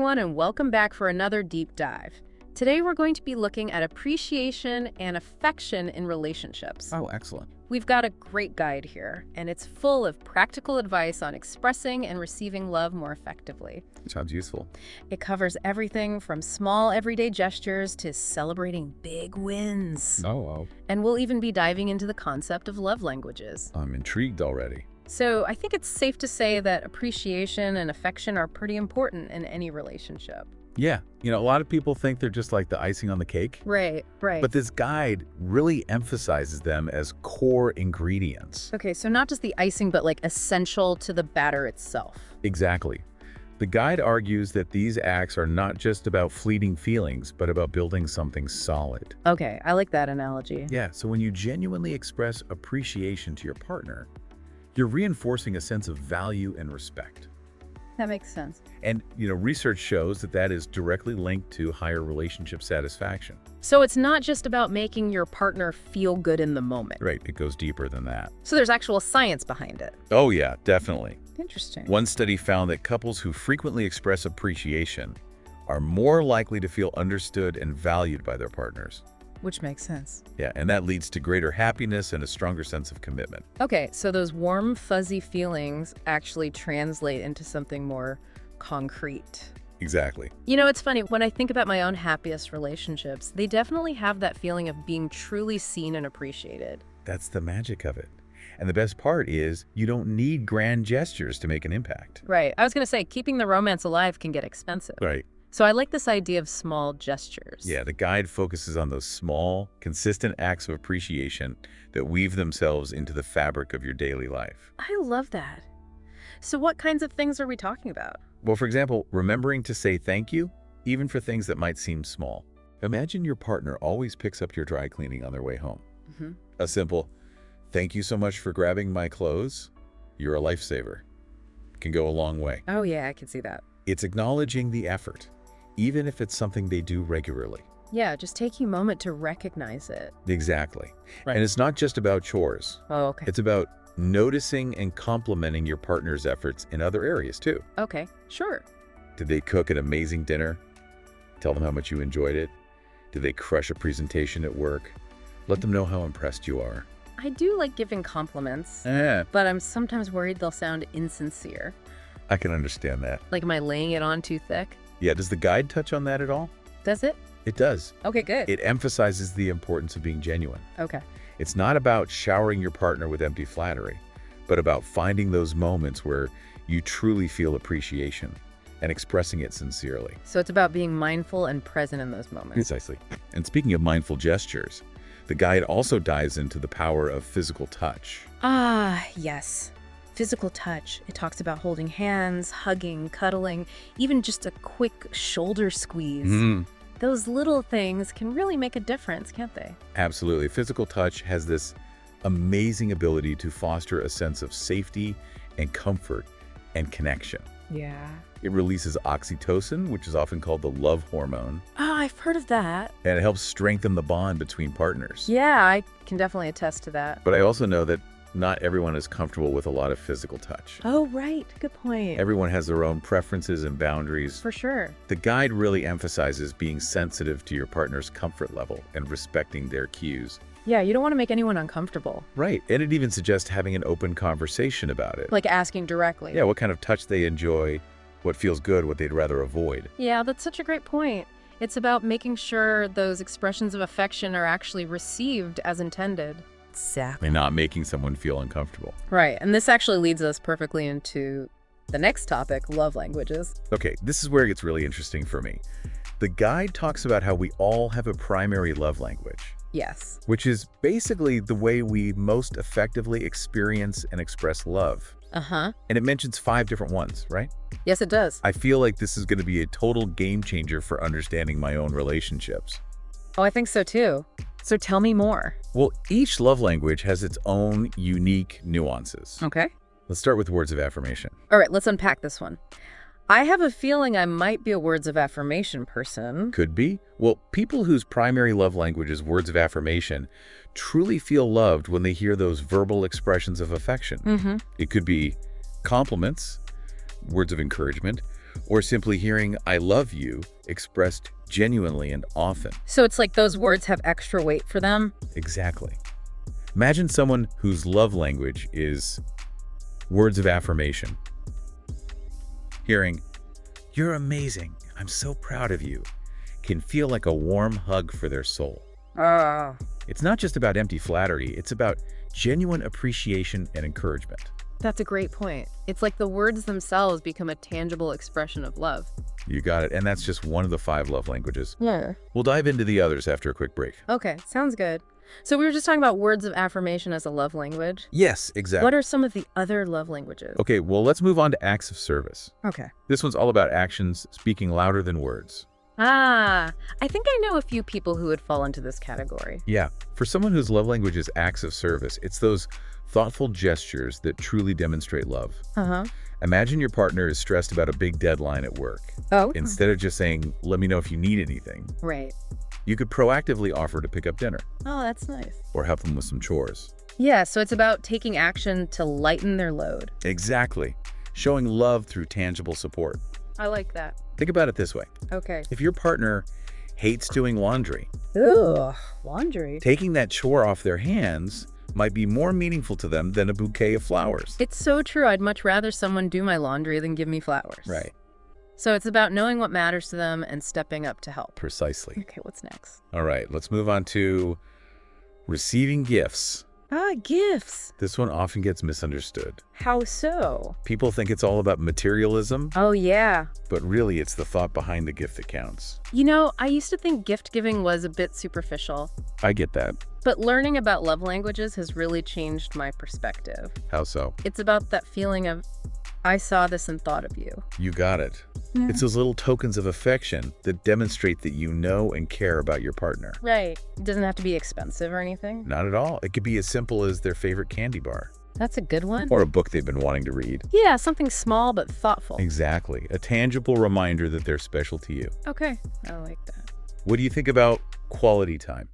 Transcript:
everyone, and welcome back for another deep dive. Today, we're going to be looking at appreciation and affection in relationships. Oh, excellent. We've got a great guide here, and it's full of practical advice on expressing and receiving love more effectively. Sounds useful. It covers everything from small everyday gestures to celebrating big wins. Oh, And we'll even be diving into the concept of love languages. I'm intrigued already. So I think it's safe to say that appreciation and affection are pretty important in any relationship. Yeah, a lot of people think they're just like the icing on the cake. Right. But this guide really emphasizes them as core ingredients. Okay, so not just the icing, but like essential to the batter itself. Exactly. The guide argues that these acts are not just about fleeting feelings, but about building something solid. Okay, I like that analogy. Yeah, so when you genuinely express appreciation to your partner, you're reinforcing a sense of value and respect. That makes sense. And, research shows that that is directly linked to higher relationship satisfaction. So it's not just about making your partner feel good in the moment. Right, it goes deeper than that. So there's actual science behind it. Oh yeah, definitely. Interesting. One study found that couples who frequently express appreciation are more likely to feel understood and valued by their partners. Which makes sense. Yeah, and that leads to greater happiness and a stronger sense of commitment. Okay, so those warm, fuzzy feelings actually translate into something more concrete. Exactly. It's funny, when I think about my own happiest relationships, they definitely have that feeling of being truly seen and appreciated. That's the magic of it. And the best part is you don't need grand gestures to make an impact. Right. I was going to say, keeping the romance alive can get expensive. Right. So I like this idea of small gestures. Yeah, the guide focuses on those small, consistent acts of appreciation that weave themselves into the fabric of your daily life. I love that. So what kinds of things are we talking about? Well, for example, remembering to say thank you, even for things that might seem small. Imagine your partner always picks up your dry cleaning on their way home. Mm-hmm. A simple, thank you so much for grabbing my clothes. You're a lifesaver. Can go a long way. Oh yeah, I can see that. It's acknowledging the effort, even if it's something they do regularly. Yeah, just taking a moment to recognize it. Exactly. Right. And it's not just about chores. Oh, okay. It's about noticing and complimenting your partner's efforts in other areas too. Okay, sure. Did they cook an amazing dinner? Tell them how much you enjoyed it. Did they crush a presentation at work? Let them know how impressed you are. I do like giving compliments, Yeah, but I'm sometimes worried they'll sound insincere. I can understand that. Like, am I laying it on too thick? Yeah, does the guide touch on that at all? Does it? It does. Okay, good. It emphasizes the importance of being genuine. Okay. It's not about showering your partner with empty flattery, but about finding those moments where you truly feel appreciation and expressing it sincerely. So it's about being mindful and present in those moments. Precisely. And speaking of mindful gestures, the guide also dives into the power of physical touch. Ah, yes. Physical touch. It talks about holding hands, hugging, cuddling, even just a quick shoulder squeeze. Those little things can really make a difference, can't they? Absolutely. Physical touch has this amazing ability to foster a sense of safety and comfort and connection. Yeah. It releases oxytocin, which is often called the love hormone, Oh, I've heard of that. and it helps strengthen the bond between partners. Yeah, I can definitely attest to that. But I also know that not everyone is comfortable with a lot of physical touch. Oh, right. Good point. Everyone has their own preferences and boundaries. For sure. The guide really emphasizes being sensitive to your partner's comfort level and respecting their cues. Yeah, you don't want to make anyone uncomfortable. Right, and it even suggests having an open conversation about it. Like asking directly. Yeah, what kind of touch they enjoy, what feels good, what they'd rather avoid. Yeah, that's such a great point. It's about making sure those expressions of affection are actually received as intended. Exactly. And not making someone feel uncomfortable. Right, and this actually leads us perfectly into the next topic, love languages. Okay, this is where it gets really interesting for me. The guide talks about how we all have a primary love language, Yes. which is basically the way we most effectively experience and express love. Uh-huh. And it mentions 5 different ones, right? Yes, it does. I feel like this is going to be a total game changer for understanding my own relationships. Oh, I think so too. So tell me more. Well, each love language has its own unique nuances. Okay. Let's start with words of affirmation. All right, let's unpack this one. I have a feeling I might be a words of affirmation person. Could be. Well, people whose primary love language is words of affirmation truly feel loved when they hear those verbal expressions of affection. Mm-hmm. It could be compliments, words of encouragement, or simply hearing "I love you" expressed genuinely and often. So it's like those words have extra weight for them? Exactly. Imagine someone whose love language is words of affirmation. Hearing, "You're amazing, I'm so proud of you," can feel like a warm hug for their soul. It's not just about empty flattery, it's about genuine appreciation and encouragement. That's a great point. It's like the words themselves become a tangible expression of love. You got it, and that's just one of the 5 love languages. Yeah. We'll dive into the others after a quick break. Okay, sounds good. So we were just talking about words of affirmation as a love language. Yes, exactly. What are some of the other love languages? Okay, well, let's move on to acts of service. Okay. This one's all about actions speaking louder than words. I think I know a few people who would fall into this category. Yeah, for someone whose love language is acts of service, it's those thoughtful gestures that truly demonstrate love. Uh-huh. Imagine your partner is stressed about a big deadline at work. Oh. Instead of just saying, "Let me know if you need anything," Right. you could proactively offer to pick up dinner Oh, that's nice. or help them with some chores. Yeah, so it's about taking action to lighten their load. Exactly. Showing love through tangible support. I like that. Think about it this way. Okay. If your partner hates doing laundry, Ugh, laundry. taking that chore off their hands might be more meaningful to them than a bouquet of flowers. It's so true. I'd much rather someone do my laundry than give me flowers. Right. So it's about knowing what matters to them and stepping up to help. Precisely. Okay, what's next? All right, let's move on to receiving gifts. Gifts. This one often gets misunderstood. How so? People think it's all about materialism, Oh, yeah. but really it's the thought behind the gift that counts. You know, I used to think gift giving was a bit superficial, I get that. but learning about love languages has really changed my perspective. How so? It's about that feeling of, I saw this and thought of you. You got it. Yeah. It's those little tokens of affection that demonstrate that you know and care about your partner. Right. It doesn't have to be expensive or anything. Not at all. It could be as simple as their favorite candy bar That's a good one. or a book they've been wanting to read. Yeah, something small but thoughtful. Exactly. A tangible reminder that they're special to you. Okay, I like that. What do you think about quality time?